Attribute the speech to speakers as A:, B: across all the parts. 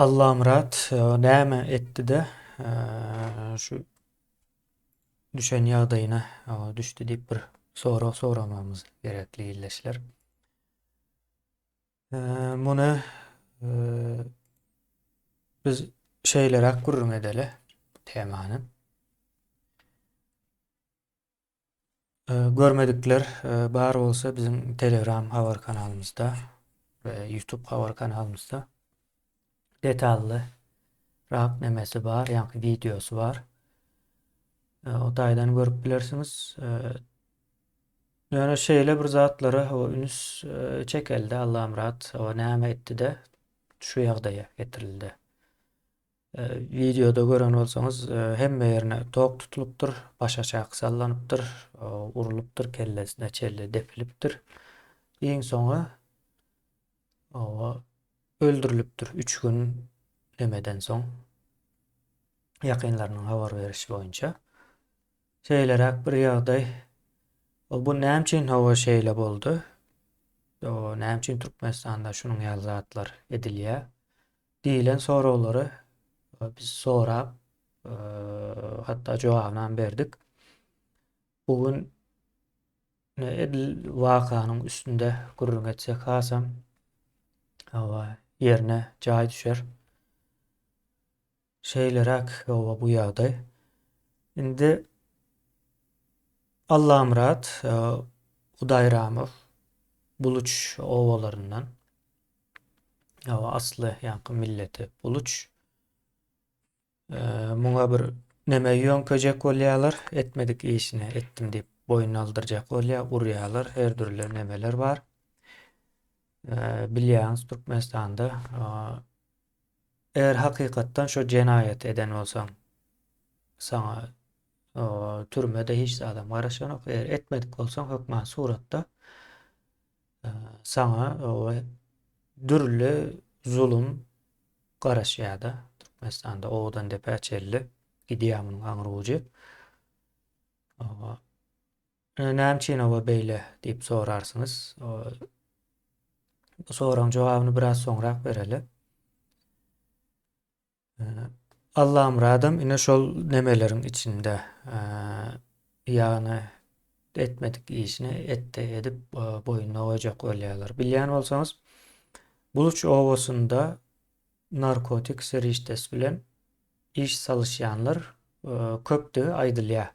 A: Allah'ım rahat näme etdi-de şu düşen ýagdaýyna düşdi diýip bir soramamız gerekli illeşler. Muny biz şeýleräk gurrun edeli temany. Görmedikler bar bolsa bizim Telegram habar kanalymyzda we YouTube habar kanalymyzda detally rap nemesi bar, ýa-ni videosu bar. O taýdan görüp bilersiňiz. Ýöne şeýle bir zatlary o ünüs çekelde Allah'ım rahat o näme etdi-de şu ýagdaýa getirildi. Videoda gören bolsaňyz hemme ýerine tok tutulupdyr, baş aşağı sallanypdyr, urulupdyr, kellesine çelle depilipdir. Iň soňy öldürilipdir 3 gün demeden soň ýakynlarynyň habar berişi boýunça. Şeýleräk bir ýagdaý. Bu näme üçin hawa şeýle boldy? Näme üçin Türkmenistanda şunuň ýaly zatlar edilýär? Diýilen soraglary biz sorap hatda jogabyny berdik. Bugün edil wakanyň üstünde gurrun etsek hasam ýerine jaý düşer. Şeýleräk bu ýagdaý. Indi Allah'ım rahat Hudaý Ramow Buluç owalaryndan asly ýa-ni milleti Buluç muňa bir neme ýönköjek bolýarlar, etmedik işini etdim diýip boyun aldyrjak bolýar, urýarlar, her türlü nemeler bar. Bilýäňiz Türkmenistanda eger hakykatdan şo jenaýat eden bolsaň saňa türmede hiç adam garaşanok. Eger etmedik bolsaň hökmän suratda saňa türlü zulüm garaşýarda. Türkmenistanda owadan depäçelli gidiýamyň aňyryjy. Näme üçin beýle diýip sorarsyňyz. Bu soraň jogabyny biraz soňrak bereli. Allah'ım radym ine şol nemeleriň içinde ýa-ni etmedik işini etdi edip boyunna goýjak bolýarlar. Bilýän bolsaňyz Buluç owasynda narkotik serişdes bilen iş salışýanlar köpdügi aýdylýar.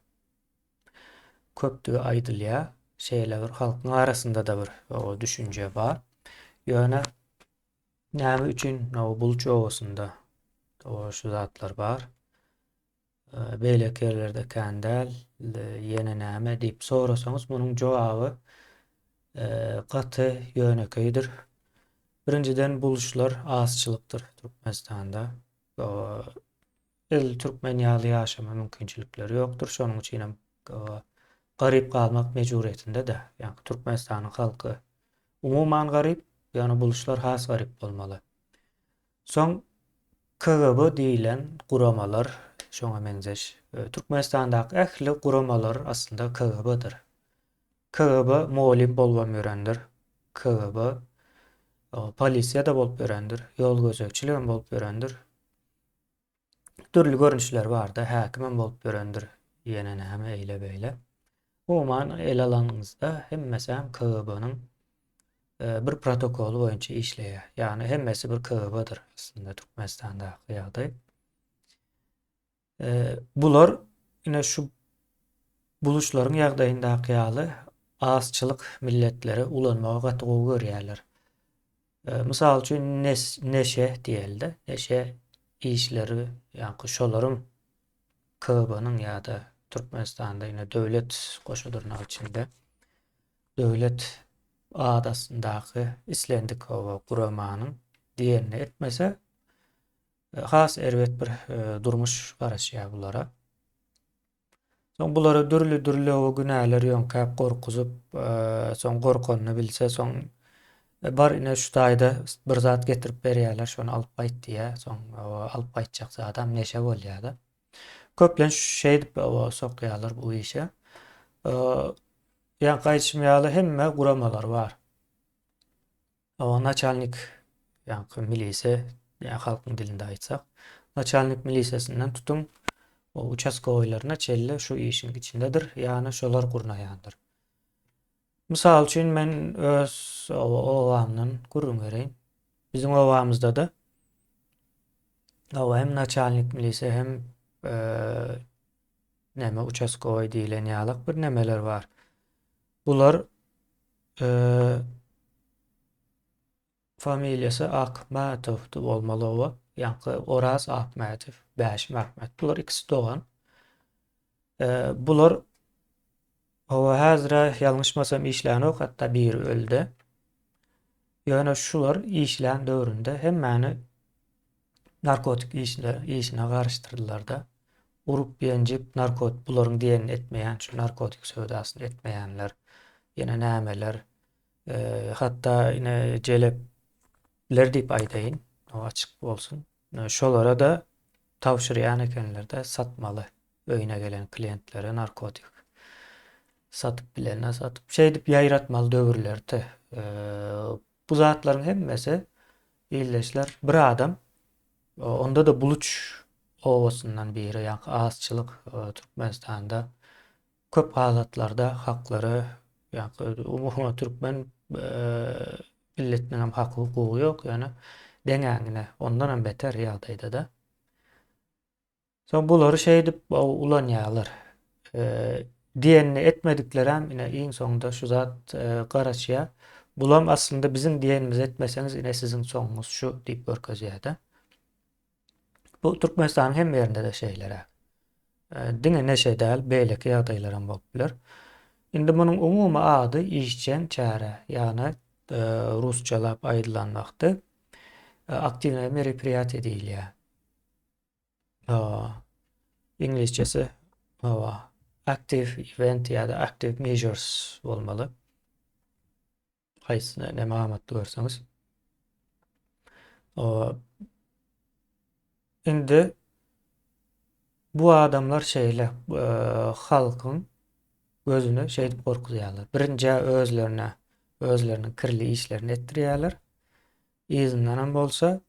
A: Köpdügi aýdylýar. Şeýle bir halkyň arasynda da bir düşünje bar. Ýöne näme üçin Buluç owasynda şu zatlar bar. Beýleki ýerlerde kändäl ýene näme diýip sorasaňyz munyň jogaby gaty ýönekeýdir. Birinciden buluşlar azçılıktır Türkmenistanda. El Türkmen ýaly ýaşama mümkinçilikleri ýokdur. Şonuň üçin hem garyp galmak mejburiyetinde de. Ýani Türkmenistanyň halky umuman garyp, ýani buluşlar has garyp bolmaly. Soň KGB diýilen guramalar şoňa menzeş. Türkmenistandaky ähli guramalar aslında KGB-dir. KGB molim bolbam ýörendir. KGB polisiýa da bolup berendir, ýol gözekçiligem bolup berendir. Türlü görnüşler bar da, häkimem bolup berendir. Ýene näme eýle beýle. Umuman el alanyňyzda hemmesi hem KGB-nyň bir protokolu boýunça işleýär. Ýani hemmesi bir KGB-dir aslında Türkmenistanda ýagdaý. Bular ine şu buluşlaryň ýagdaýyndaky ýaly azçylyk milletleri ulanmaga gaty gowy görýärler. Mysal üçin neşe diýildi. Neşe işleri ýa-ni şolaryň KGB-nyň ýa-da Türkmenistanda ýene döwlet goşudurynyň içinde döwlet adasyndaky islendik guramanyň diýerini etmese has erwet bir durmuş garaşýar bulara. Soň bulara dürli o günäler ýönkäp gorkuzup soň gorkanyny bilse soň bar ine şu taýda bir zat getirip berýärler, şonu alyp gaýt diýä. Soň alyp gaýtjak adam neşe bolýar-da. Köplen şeý diýip sokýarlar bu işe. Ýa gaýtmaýaly hemme guramalar bar. Načalnik ýa-ni milise yani halkın dilinde aytsak. Naçalnik milisiyasından tutun o uçaskoylarına çelle şu işin içindedir. Yani şolar gurnayandır. Misal üçin men öz owamdan gurrun bereyim. Bizim owamızda da hem naçalnik milisiya hem neme uçaskoy diýilen ýalyk bir nemeler bar. Bular familiýasy Akmatov bolmaly owa. Ýa-ni Oraz Akmatov, Bäşim Akmatov. Bular ikisi dogan. Bular owa häzire ýalňyşmasam işlänok, hatda biri öldü. Ýöne şular işlän döwründe hemmäni narkotik işine garşdyrdylar da. Urup ýenjip bularyň diýenini etmeýän, şu narkotik söwdasyny etmeýänler, ýene nämeler, hatda ine jelepler diýip aýdaýyn, o açyk bolsun. Şolara da tawşyrýan ekenler de satmaly. Öýüne gelen klientlere narkotik satyp bilene satyp şey diýip ýaýratmaly döwürlerde. Bu zatlaryň hemmesi illeşler bir adam. Onda da Buluç Ovasından biri, yani ağızçılık Türkmenistan'da köp halatlarda hakları, yani umuma Türkmen milletinin hem hakkı hukuku yok, yani deňäňine ondan hem beter ýagdaýda da. Son bulary şey edip ulanýarlar. Diýenini etmediklerem ine iň soňunda şu zat garaşýa. Bulam aslında bizim diýenimizi etmeseňiz ine sizin soňuňuz şu diýip görkezýär da. Bu Türkmenistan'ın hem yerinde de şeylere. Dine ne şey däl, beýleki ýagdaýlaram bolup biler. Indi munyň umumy ady işçen çäre, ýani rusçalap aýdylanmakdy. Aktivne meripriyat edilýär. İnglisçesi active event ya da active measures bolmaly. Haýsyna näme amatly görseňiz. Indi bu adamlar şeyle halkın gözüne şey dip gorkuzýarlar. Birinji özlerine kirli işlerini etdirýärler. İzinden hem bolsa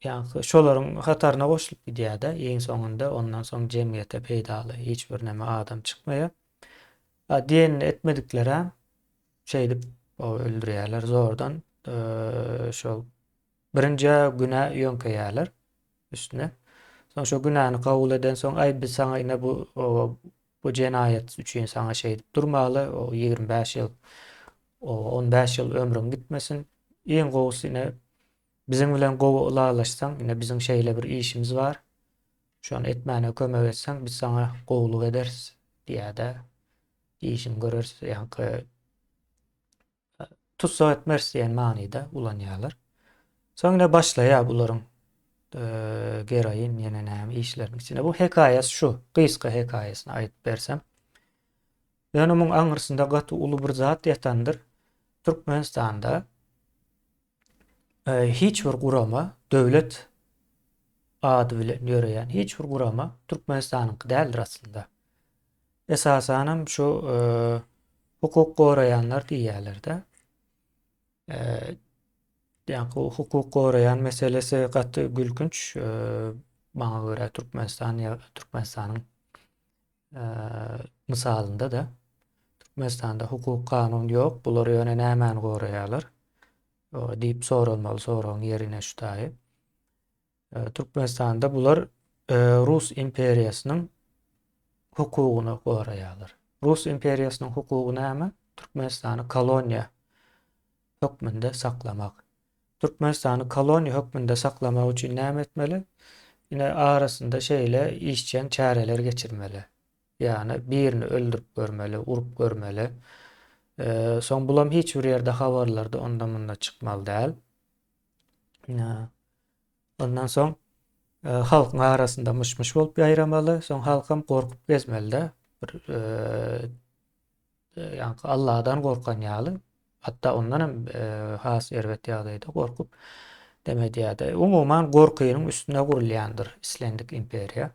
A: ýani şolaryň hataryna goşulyp gidýär-de, iň soňunda ondan soň jemgyýete peýdaly hiç bir näme adam çykmaýar. Diýenini etmedikleri şey dip öldürýärler zordan. Şol birinji güne ýönkeýärler üstüne. Soň şu günahny kabul eden soň aý biz saňa ine bu jenaýat üçin saňa şey dip durmaly, o 25 ýyl, o 15 ýyl ömrüň gitmesin. Iň gowsy ine bizim bilen gowulalaşsaň, ine bizim şeýle bir işimiz bar. Şonu etmäne kömek etseň biz saňa gowuluk ederiz diýär-de. İşin görürüz, ýani tutsak etmez diýen manyda ulanýarlar. Soňra başlaýar bularyň geraýin ýene näme işleriň içine. Bu hekaýas şu, gysga hekaýasyny aýdyp bersem. Ýani muň aňyrsynda gaty uly bir zat ýatandyr. Türkmenistanda hiç bir gurama, döwlet ady bilen ýöreýän hiç bir gurama Türkmenistanyňky däldir aslında. Esasanam şu hukuk goraýanlar diýýärler-de. Yani hukuk gorayan meselesi gaty gülkünç. Bana göre Türkmenistan'ın misalında da Türkmenistan'da hukuk kanun yok. Bular ýöne nämäni goraýarlar diýip sorulmaly, soragyň ýerine şu daýy. Türkmenistan'da bular Rus imperiýasynyň hukugyny goraýarlar. Rus imperiýasynyň hukugy näme? Türkmenistany koloniýa hökmünde saklamak. Türkmenistan'ı koloniya hökmünde saklamak üçin näme etmeli? Ine arasında şeyle işçen çäreler geçirmeli. Yani birini öldürüp görmeli, urup görmeli. Son bulam hiç bir yerde habarlarda ondan bunda çıkmalı däl. Ondan son halkın arasında mışmış bolup ýaýramaly. Son halkam korkup gezmeli-de. Yani Allah'dan korkan ýaly. Hatta ondan hem has erwet ýagdaýda gorkup demedýär-de. Umuman gorkynyň üstüne gurulýandyr İslendik imperiýa.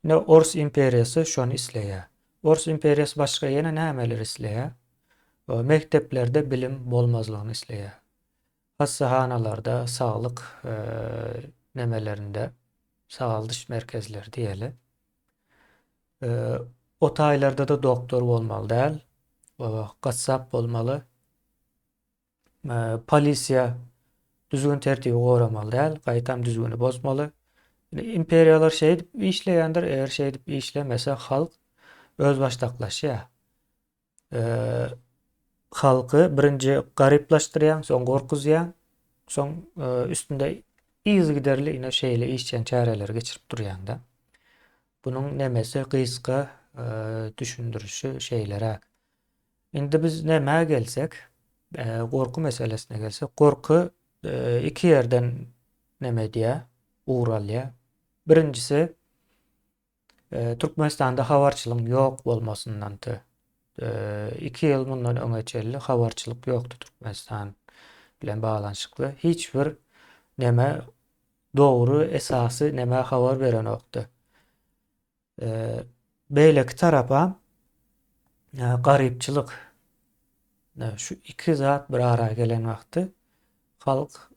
A: Ne Ors imperiýasy şonu isleýär. Ors imperiýasy başga ýene nämeler isleýär? Mekteplerde bilim bolmazlygyny isleýär. hassahanalarda, sağlık nemelerinde, sağalış merkezleri diyeli. O taýlarda da doktor bolmaly däl, gassap bolmaly, polisiýa düzgün tertibi goramaly däl, gaýtam düzgünü bozmaly. Imperiyalar şey edip işleýändir, eger şey edip işlemese halk öz başdaklaşýar. Halky birinji garyplaşdyrýan, soň gorkuzýan, soň üstünde izi giderli ine şeýle işçen çäreler geçirip durýan-da. Bunun nemesi gysga düşündürüşü şeylere. Indi biz näme gelsek, gorku meselesine gelsek, gorku iki yerden neme diýä, uğralýa. Birincisi Türkmenistanda habarçylyk ýok bolmasyndandy. 2 ýyl mundan öňeçelli habarçylyk ýokdy Türkmenistan bilen baglanyşykly. Hiç bir neme dogry esasy neme habar beren ýokdy. Beýleki tarapa garypçylyk, şu iki zat bir araya gelen wagty halk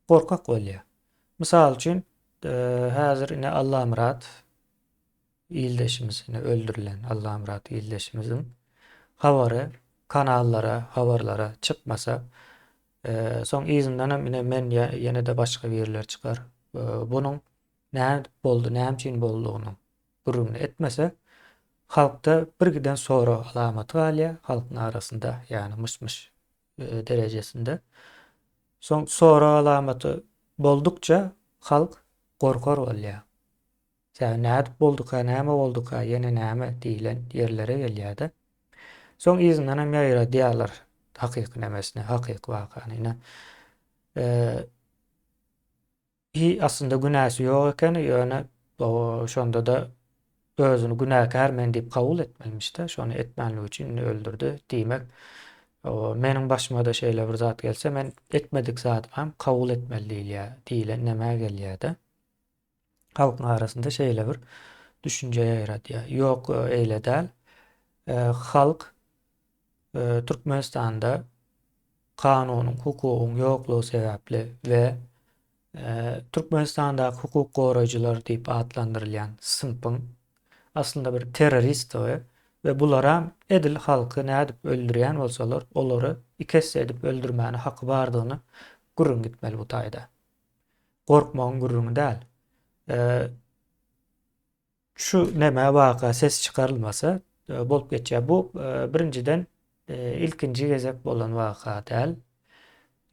A: gorkak bolýar. Mysal üçin häzir ine Allahamrat ildeşimizini öldürülen Allahamrat ildeşimizin habary kanallara, habarlara çykmasa, soň izinden ine men ýene de başga birler çykar. Bunun näme boldy, näme üçin boldugyny gürrüňini etmese, halkda birgiden sonra alamaty galýar, halkyň arasynda, ýani myş derejesinde. Soň sonra alamaty boldukça halk gorkar bolýar. Näme bolduka, näme bolduka, ýene näme diýilen ýerlere gelýär-de. Soň izinden hem ýaýra diýerler hakyky nemesine, hakyky wakanyna. Aslında günäsi ýok eken, ýöne şonda da özüni günäkär men diýip kabul etmelmiş-de, şonu etmänligi üçin öldürdi diýmek. Meniň başyma da şeýle bir zat gelse, men etmedik zat hem kabul etmeli diýilen näme gelýär-de. Halkyň arasynda şeýle bir düşünje ýaýradýar. Ýok, eýle däl. Halk Türkmenistanda kanunyň, hukugyň ýoklugy sebäpli we Türkmenistan'da hukuk goraýjylar diýip adlandyrylýan sınıfın aslında bir terörist ve bulara edil halky nädip öldürýän bolsalar, olary ikesi edip öldürmäni haky bardygyny gürrüň gitmeli bu taýda. Gorkmagyň gürrüň däl. Şu näme waka ses çykarylmasa bolup geçýär. Bu birinciden ilkinji gezek bolan waka däl.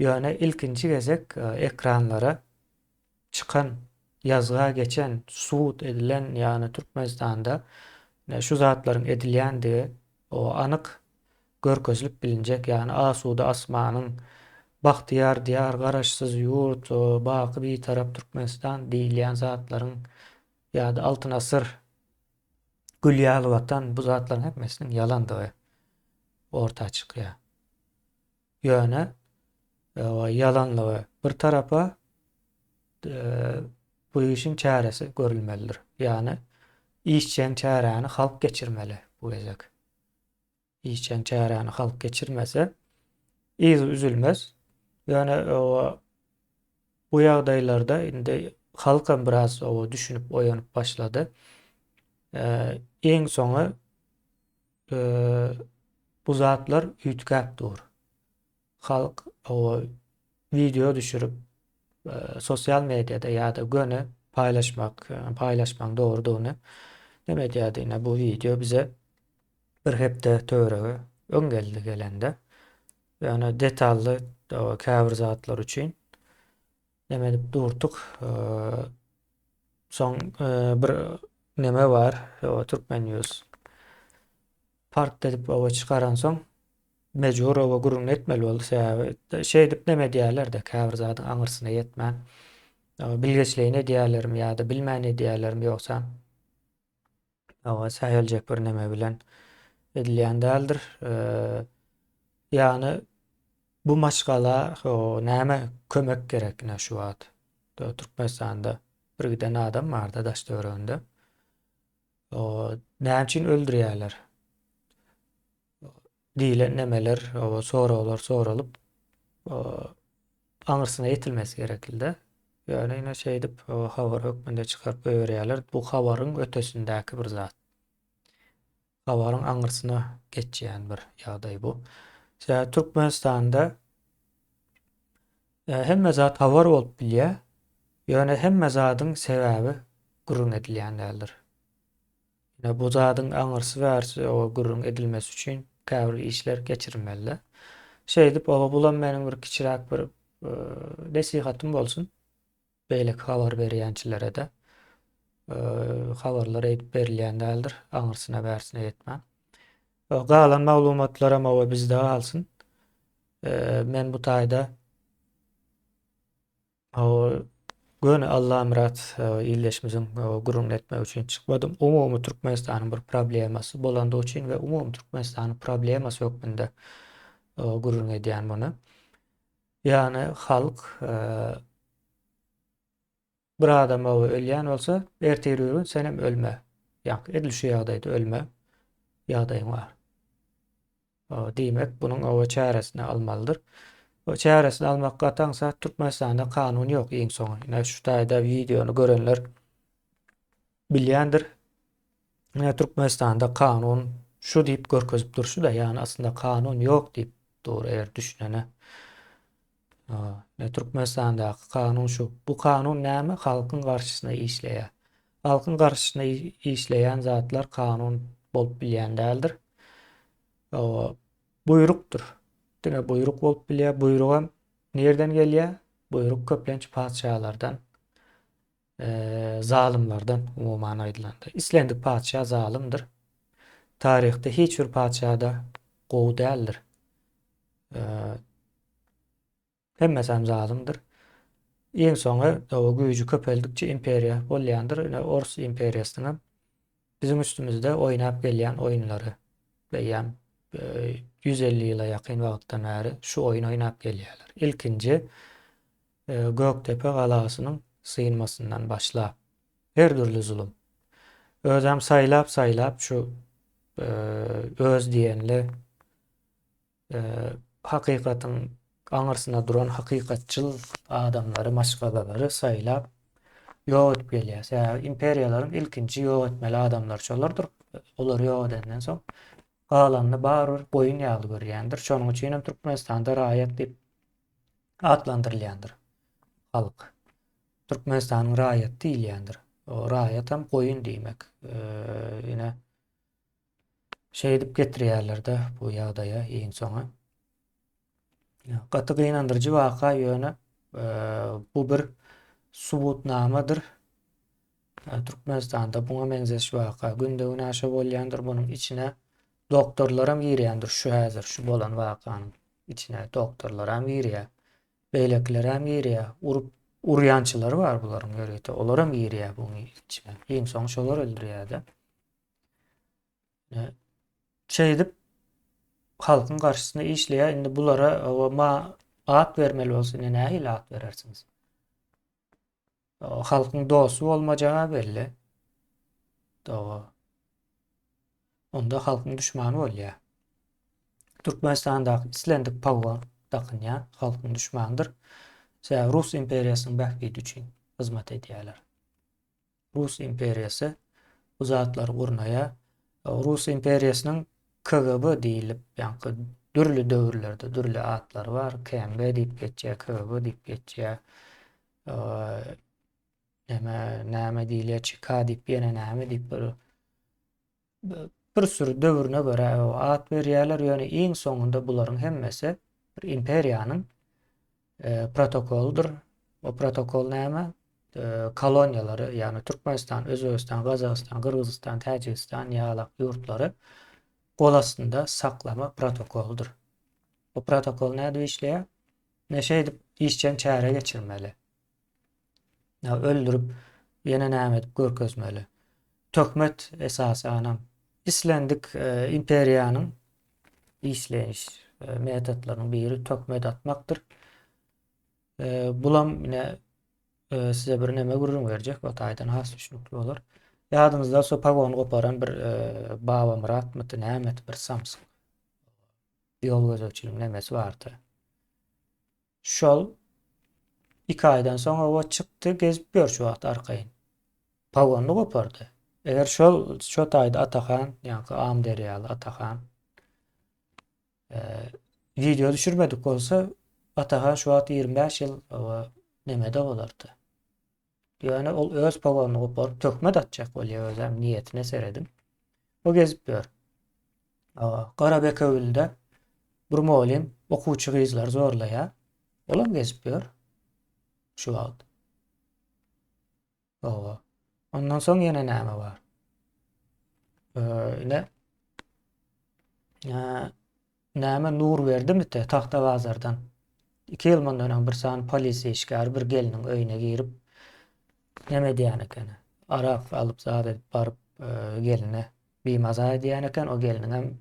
A: Ýöne ilkinji gezek ekranlara çıkan, yazığa geçen, suud edilen, ýani Türkmenistan'da şu zatlaryň edilýändige o anyk görkezlip bilinjek, ýani asuda asmanyň bahtyar diýar, garaşsyz ýurt, baky bir tarap Türkmenistan diýilýän zatlaryň ýa-da altyn asyr gülýaly watan bu zatlaryň hepsiniň ýalandygy ortağa çykýar. Ýöne yalanlygy bir tarapa bu işin çäresi görülmelidir. Yani işçen çäreni halk geçirmeli bu gezek. İşçen çäreni halk geçirmese izi üzülmez. Yani bu ýagdaýlarda indi halkam biraz düşünüp oýanyp başlady. Eň soňy bu zatlar ýütkäpdir. Halk video düşürüp sosyal medyada ýa-da göni paylaşmak doğrudygyny näme diýýärdi bu video bize bir hepde töregi öňgeldi gelende. Ýani detally käbir zatlar üçin näme diýip durtuk. Soň bir näme bar, Türkmen News park edip çykaran soň mejbur gürrüň etmeli boldy. Şey dip näme diýerler-de käbir zatyň aňyrsyna ýetmän. Bilgeçleýine diýerlermi ýa-da bilmäne diýerlermi ýoksa säýeljek bir näme bilen edilýän däldir. Ýani bu maşgala näme kömek gerekine şu wagt. Türkmenistanda bir giden adam barda daş döwründe. Näme üçin öldürýärler? Diýilen nemeler soralyp o, aňyrsına ýetilmesi gerekildi. Yani yine şey edip o habar hökmünde çıkarıp öýerýärler. Bu habaryň ötesindäki bir zat. Habaryň aňyrsyna geçýän bir ýagdaý bu. Türkmenistanda hemme zat habar bolup bilýär. Yani hemme zadyň sebäbi gurrun edilýän däldir. Bu zadyň aňyrsy bärsi o gurrun edilmesi üçin käbir işler geçirilmeli. Şey edip bulan meniň bir kiçiräk bir nesihatym bolsun. Beýleki habar berýänçilere de habarlar edip berilýän däldir. Aňyrsyna bärsine ýetmän. Galan maglumatlara mawa bizde galsyn. Men bu taýda o göne Allah'a emanet illeşmizin gurrun etmek üçin çykmadym. Umumy Türkmenistanyň bir problemasy bolandy üçin we umumy Türkmenistanyň problemasy hökmünde gurrun edýän muny. Yani halk bir adam ölýän bolsa ertegi gün sen hem ölme. Ýa-ni edilşi ýagdaýda ölme ýagdaýyň bar. Diýmek bunyň o çäresini almalydyr. O çäresini almakka taňsa Türkmenistanda kanun ýok iň soňy. Ine şu taýda videonu görenler bilýändir. Türkmenistanda kanun şu diýip görkezip durşu da ýani aslında kanun ýok diýip dur eger düşünene. Türkmenistanda kanun şu. Bu kanun näme? Halkyň garşysyna işleýär. Halkyň garşysyna işleýän zatlar kanun bolup bilýän däldir. Buyrukdur. Dine buyruk bolup bilýär. Buyrugam nerden gelýär? Buyruk köplenç padşahlardan, zalimlardan umuman aýdylandy. İslendik padşah zalimdir. Tarihte hiç bir padşah da gowy däldir. Hemmesi hem zalimdir. En soňy o güýjü köpeldikçe imperiýa bolýandyr. Orus imperiýasynyň bizim üstümizde oýnap gelýän oýunlary beýän 150 ýyla ýakyn wagtdan bäri şu oýun oýnap gelýärler. İlkinji Göktepe galasynyň sığınmasından başlap her türlü zulüm. Özem saylap şu öz diýenli hakykatyň aňyrsyna duran hakykatçyl adamlary, maşgalary saylap ýok edip gelýär. Imperiýalaryň ilkinji ýok etmeli adamlar şolardyr. Olar ýok edenden soň galanny barır boyun ýaly görýändir. Şonuň üçin hem Türkmenistanda raýat diýip adlandyrylýandyr halk. Türkmenistanyň raýat diýilýändir. O raýat hem boyun diýmek. Ýene şey edip getirýärler-de bu ýagdaýa iň soňy. Gaty gynandyrjy waka ýöne bu bir subutnamadyr. Türkmenistanda buňa meňzeş waka gündegine aşa bolýandyr. Bunyň içine doktorlar hem girýändir şu häzir şu bolan wakanyň içine doktorlar hem girýär. Beýlekler hem girýär. Urýançylar bar bularyň görýte. Olar hem girýär bunyň içine. Iň soň şolar öldürýär-de. Şey edip halkyň garşysyna işleýär. Indi bulara at bermeli bolsa nähili at berersiňiz? Halkyň dosy bolmajagy belli. Onda halkyň düşmany bolýar. Türkmenistandaky islendik pawa takynýan halkyň düşmandyr. Rus imperiýasynyň bähbidi üçin hyzmat edýärler. Rus imperiýasy bu zatlar gurnaýa Rus imperiýasynyň KGB diýilip, ýa-ni dürli döwürlerde dürli atlar bar. KGB diýip geçýär, KGB diýip geçýär. Näme diýilýär, ÇK diýip ýene näme diýip bir sürü döwürine göre at berýärler. Ýöne iň soňunda bularyň hemmesi bir imperiýanyň protokoludur. O protokol näme? Koloniýalary, ýani Türkmenistan, Özbegistan, Gazakystan, Kyrgyzstan, Täjikistan ýaly ýurtlary gol astynda saklama protokoludur. O protokol näde işleýär? Neşe edip işçen çäre geçirmeli. Öldürüp ýene näme edip görkezmeli. Tökmet esasy anam. İslendik imperiýanyň işleýiş metodlarynyň biri tökmet atmakdyr. Bulam ine size bir näme gurrun berjek, bu taýdan has düşünükli bolar. Ýadyňyzda so pagony goparan bir Baba Murat myty näme bir Samsung ýol gözegçiligiň nämesi bardy. Şol 2 aydan soňra o çykdy, gezip gör şu wagt arkaýyn. Pagony gopardy. Eger şo taýda Atahan, ýa-ni Am Derýaly Atahan video düşürmedik bolsa, Atahan şu wagt 25 ýyl nemede bolardy. Ýöne ol öz pagonyny goparyp tökme atjak bolýar, özüm niýetine seredim. O gezip gör. Garabekowilde bir molim okuwçy gyzlar zorlaýar. Olam gezip gör. Şu wagt. Ondan soň ýene näme bar? Ne? Näme nur berdimi te Taxtabazardan. 2 ýyl mundan bir san polis işgär bir geliniň öýüne girip näme diýän eken. Arak alyp zat edip baryp geline bimaza diýän eken. O geliniň hem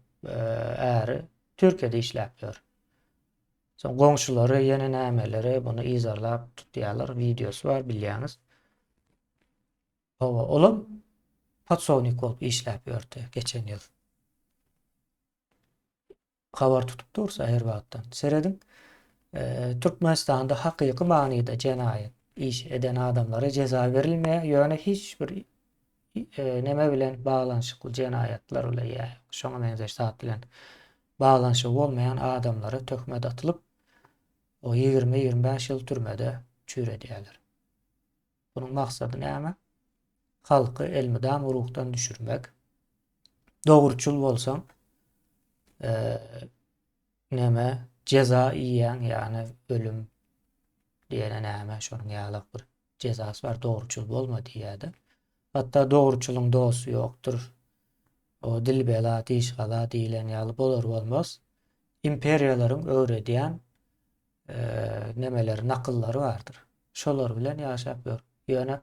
A: äri Türkiýede işläp ýör. Soň goňşulary ýene nämeleri bunu izarlap tutýarlar. Videosy bar bilýäňiz. Olam patsownik bolup işläp ýördi geçen ýyl. Habar tutup dursa her wagtdan. Seredim. Türkmenistanda hakyky manyda jenaýet iş eden adamlara ceza verilmeýär. Ýöne hiç bir neme bilen baglanyşykly jenaýatlar ýa şoňa benzer zat bilen baglanyşy bolmaýan adamlara töhmet atylyp o 20-25 ýyl türmede çüredýärler. Bunyň maksady näme? Halky elmydam urukdan düşürmek. Dogruçul bolsaň neme ceza iýýän ýani ölüm diýene näme şonuň ýalyk bir cezasy bar, dogruçul bolma diýýärdi. Hatta dogruçuluň dosy ýokdur. O dilbela, diýişgala diýilen ýaly bolar bolmaz. Imperiýalaryň öwredýän nemeleri, nakyllary bardyr. Şolar bilen ýaşap ýör. Ýöne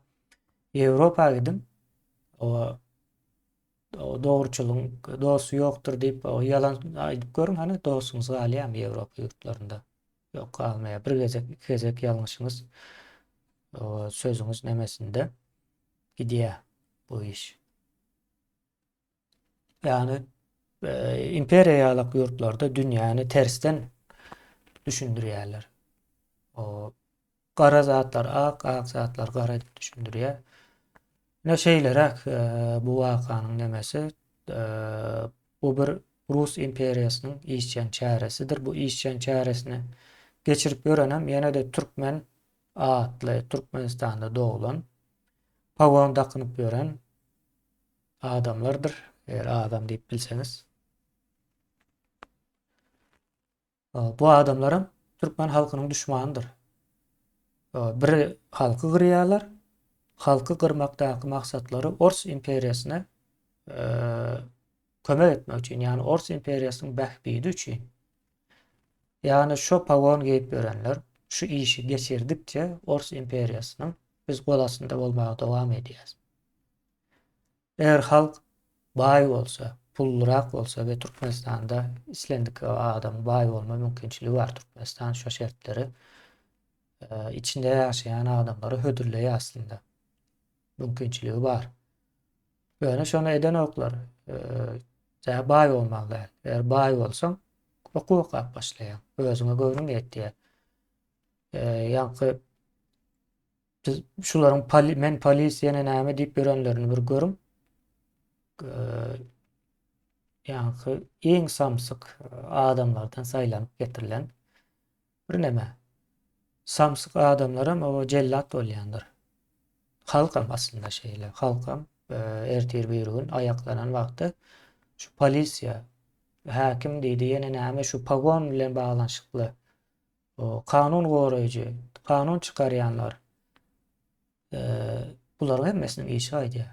A: Ýewropa gidim. O dogruçuluň dosy ýokdur diýip o ýalan aýdyp görüň, hani dosuňyz galýam Ýewropa ýurtlarynda. Ýok galmaýar. Bir gezek, iki gezek ýalňyşyňyz o sözüňiz nemesinde gidýär bu iş. Yani imperiýalyk ýurtlarda dünýäni tersten düşündirýärler. O gara zatlar ak, ak zatlar gara diýip düşündirýär. Ne şeylerek bu wakanyň nemesi bu bir Rus imperiýasynyň işçän çäresidir. Bu işçän çäresini geçirip görenem ýene-de Türkmen atly Türkmenistanda doğulan pagon takınıp gören adamlardır. Eğer adam deyip bilseniz. Bu adamlarım Türkmen halkının düşmanıdır. Bir halkı gırýarlar. Halkı gırmakdaky maksatları Ors imperiýasyna kömek etmek üçin, yani Ors imperiýasynyň bähbidi üçin. Yani şu pagon giyip görenler şu işi geçirdikçe Ors imperiýasynyň biz golasynda bolmagy dowam edýäs. Eğer halk baý bolsa, pullurak bolsa ve Türkmenistanda islendik adam baý bolma mümkinçiligi var. Türkmenistan şu şertleri içinde yaşayan adamları hödürleýär aslında. Mümkinçiligi bar. Böyle şonu eden oklar baý bolmak däl. Eğer baý bolsaň hukuk başlaýan. Özüňe göwrüň etdiýär. Ýa-ni şularyň men polis ýene näme diýip görenlerini bir görüm. Ýa-ni iň samsyk adamlardan saýlanyp getirilen bir neme. Samsyk adamlarym o jellat bolýandyr. Halkam aslında şeýle. Halkam ertir bir gün ayaklanan wagtda şu polisiýa häkim diýdi ýene näme şu pagon bilen baglanyşykly o kanun goraýjy, kanun çykarýanlar bular hemmesini işe aýdýar.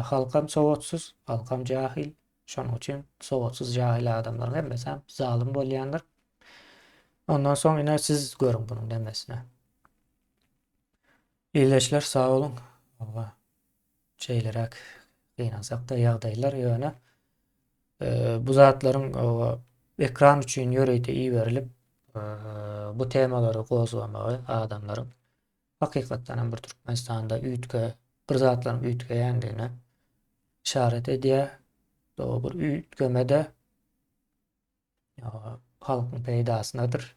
A: Halkam sowatsuz, halkam jahil. Şonuň üçin sowatsuz jahil adamlar hemmesi zalim bolýandyr. Ondan soň ine siz görüň bunyň demesine. İyileşler, sağ olun. Şeylerek gynansak da ýagdaýlar ýöne bu zatlaryň ekran üçin ýöreýde iyi berilip bu temalary gozlamagy adamlaryň hakykatdan bir Türkmenistanda üýtge bir zatlaryň üýtgeýändigine işaret edýär. O bir üýtgemede halkyň peýdasynadyr.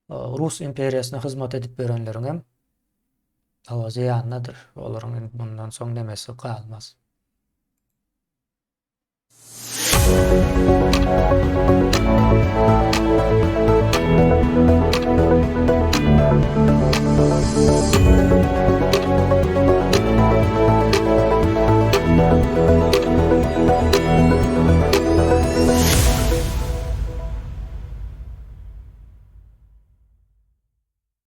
A: Rus imperiýasyna hyzmat edip berenleriň hem ziýanynadyr. Olaryň bundan soň demesi galmaz.